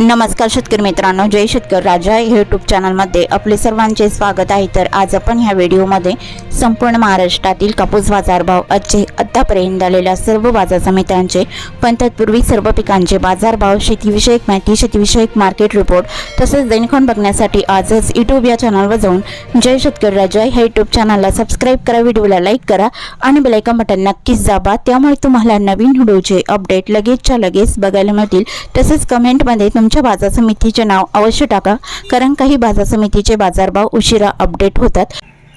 नमस्कार शेतकरी मित्रांनो, जय शेतकरी राजा यूट्यूब चॅनलमध्ये आपले सर्वांचे स्वागत आहे। तर आज आपण ह्या व्हिडिओमध्ये संपूर्ण महाराष्ट्रातील कापूस बाजारभाव आतापर्यंत झालेल्या सर्व बाजार समित्यांचे पण तत्पूर्वी सर्व पिकांचे बाजारभाव, शेतीविषयक माहिती, शेतीविषयक मार्केट रिपोर्ट तसेच दैनिक बघण्यासाठी आजच यूट्यूब या चॅनलवर जाऊन जय शेतकरी राजा ह्या यूट्यूब चॅनलला सबस्क्राईब करा, व्हिडिओला लाईक करा आणि बेल आयकॉन बटन नक्कीच दाबा, त्यामुळे तुम्हाला नवीन व्हिडिओचे अपडेट लगेचच्या लगेच बघायला मिळतील। तसेच कमेंटमध्ये तुमच्या बाजार समितीचे नाव अवश्य टाका, कारण काही बाजार समितीचे बाजारभाव उशिरा अपडेट होतात।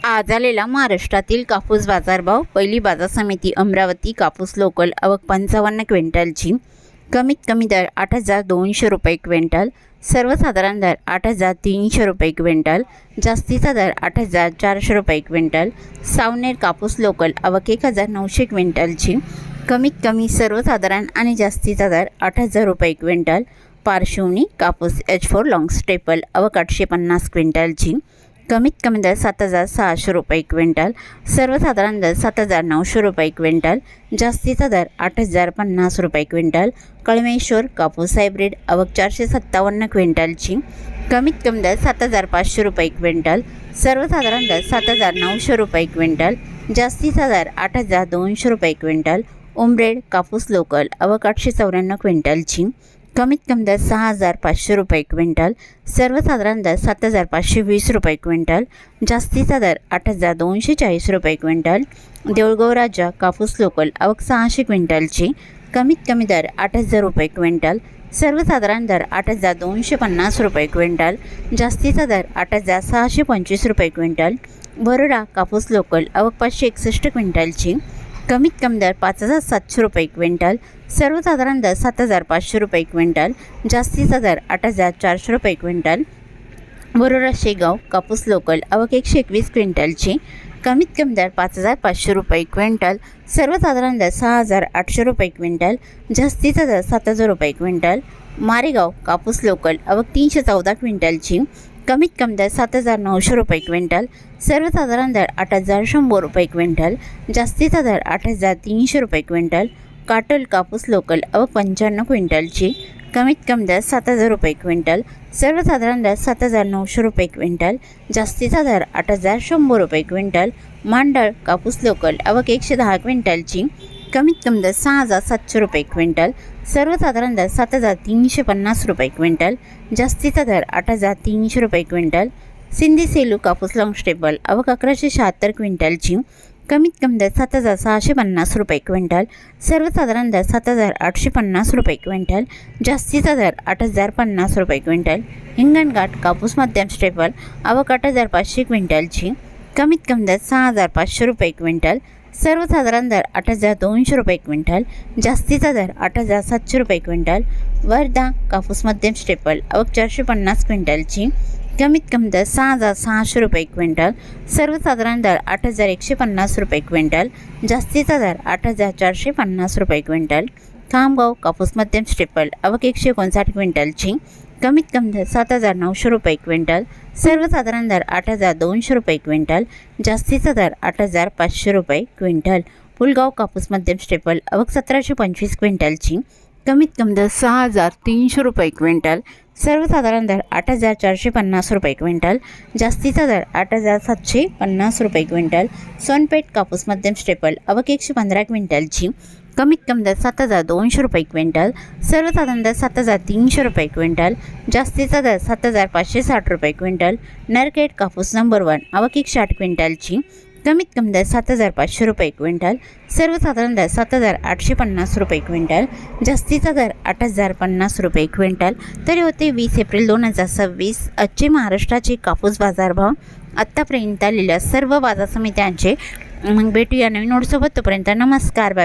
आज आलेला महाराष्ट्रातील कापूस बाजारभाव। पहिली बाजार समिती अमरावती, कापूस लोकल आवक 55 क्विंटलची, कमीत कमी दर 8,200 रुपये क्विंटल, सर्वसाधारण दर 8,300 रुपये क्विंटल, जास्तीचा दर 8,400 रुपये क्विंटल। सावनेर कापूस लोकल आवक 1,900 क्विंटलची, कमीत कमी सर्वसाधारण आणि जास्तीचा दर 8,000 रुपये क्विंटल। पार्श्वनी कापूस H4 लॉंग स्टेपल आवक 850 क्विंटलची, कमीत कमी दर 7,600 रुपये क्विंटल, सर्वसाधारण दर 7,900 रुपये क्विंटल, जास्तीचा दर 8,050 रुपये क्विंटल। कळमेश्वर कापूस हायब्रिड आवक 457 क्विंटलची, कमीत कमी दर 7,500 रुपये क्विंटल, सर्वसाधारण दर 7,900 रुपये क्विंटल, जास्तीचा दर 8,200 रुपये क्विंटल। उमरेड कापूस लोकल आवक 894 क्विंटलची, कमीत कमी दर 6,500 रुपये क्विंटल, सर्वसाधारण दर 7,520 रुपये क्विंटल, जास्तीचा दर 8,240 रुपये क्विंटल। देऊळगाव राजा कापूस लोकल आवक 600 क्विंटलची, कमीत कमी दर 8,000 रुपये क्विंटल, सर्वसाधारण दर 8,250 रुपये क्विंटल, जास्तीचा दर 8,625 रुपये क्विंटल। बरोडा कापूस लोकल आवक 561 क्विंटलची, कमीत कमी दर 5,700 रुपये क्विंटल, सर्वसाधारण दर 7,500 रुपये क्विंटल, जास्तीचा दर 8,400 रुपये क्विंटल। बरोडा शेगाव कापूस लोकल आवक 121 क्विंटलची, कमीत कमी दर 5,500 रुपये क्विंटल, सर्वसाधारण दर 6,800 रुपये क्विंटल, जास्तीचा दर 7,000 रुपये क्विंटल। मारेगाव कापूस लोकल आवक 314 क्विंटलची, कमीत कमी दर 7,900 रुपये क्विंटल, सर्वसाधारण दर 8,100 रुपये क्विंटल, जास्तीचा दर 8,300 रुपये क्विंटल। काटोल कापूस लोकल आवक 55 क्विंटलची, कमीत कमी दर 7,000 रुपये क्विंटल, सर्वसाधारण दर 7,900 रुपये क्विंटल, जास्तीचा दर 8,100 रुपये क्विंटल। मांडळ कापूस लोकल आवक 110 क्विंटलची, कमीत कमी दर 6,700 रुपये क्विंटल, सर्वसाधारण दर 7,350 रुपये क्विंटल, जास्तीचा दर 8,300 रुपये क्विंटल। सिंधी सेलू कापूस लॉंग स्टेबल आवक 1,176 क्विंटलची, कमीत कमी दर 7,650 रुपये क्विंटल, सर्वसाधारण दर 7,850 रुपये क्विंटल, जास्तीचा दर 8,050 रुपये क्विंटल। हिंगणघाट कापूस मध्यम स्टेबल आवक 8,500 क्विंटलची, कमीत कमी दर 6,500 रुपये क्विंटल, सर्वसाधारण दर 8,200 रुपये क्विंटल, जास्तीचा दर 8,700 रुपये क्विंटल। वर्धा कापूस मध्यम स्टेपल आवक 450 क्विंटलची, कमीत कमी दर 6,600 रुपये क्विंटल, सर्वसाधारण दर 8,150 रुपये क्विंटल, जास्तीचा दर 8,450 रुपये क्विंटल। खामगाव कापूस मध्यम स्टेपल आवक 159 क्विंटलची, कमीत कमी दर 7,900 रुपये क्विंटल, सर्वसाधारण दर 8,200 रुपये क्विंटल, जास्तीचा दर 8,500 रुपये क्विंटल। पुलगाव कापूस मध्यम स्टेपल आवक 1,725 क्विंटलची, कमीत कमी दर 6,300 रुपये क्विंटल, सर्वसाधारण दर 8,450 रुपये क्विंटल, जास्तीचा दर 8,750 रुपये क्विंटल। सोनपेठ कापूस मध्यम स्टेपल आवक 115 क्विंटलची, कमीत कमी दर 7,200 रुपये क्विंटल, सर्वसाधारण दर 7,300 रुपये क्विंटल, जास्तीचा दर 7,560 रुपये क्विंटल। नरखेड कापूस नंबर 1 आवक 160 क्विंटलची, कमीत कमी दर 7,500 रुपये क्विंटल, सर्वसाधारण दर 7,850 रुपये क्विंटल, जास्तीचा दर 8,050 रुपये क्विंटल। तरी होते 20 एप्रिल 2026 आजचे महाराष्ट्राचे कापूस बाजारभाव आत्तापर्यंत आलेल्या सर्व बाजार समित्यांचे। मग भेटूया नवीन नोटसोबत, तोपर्यंत नमस्कार, बाय।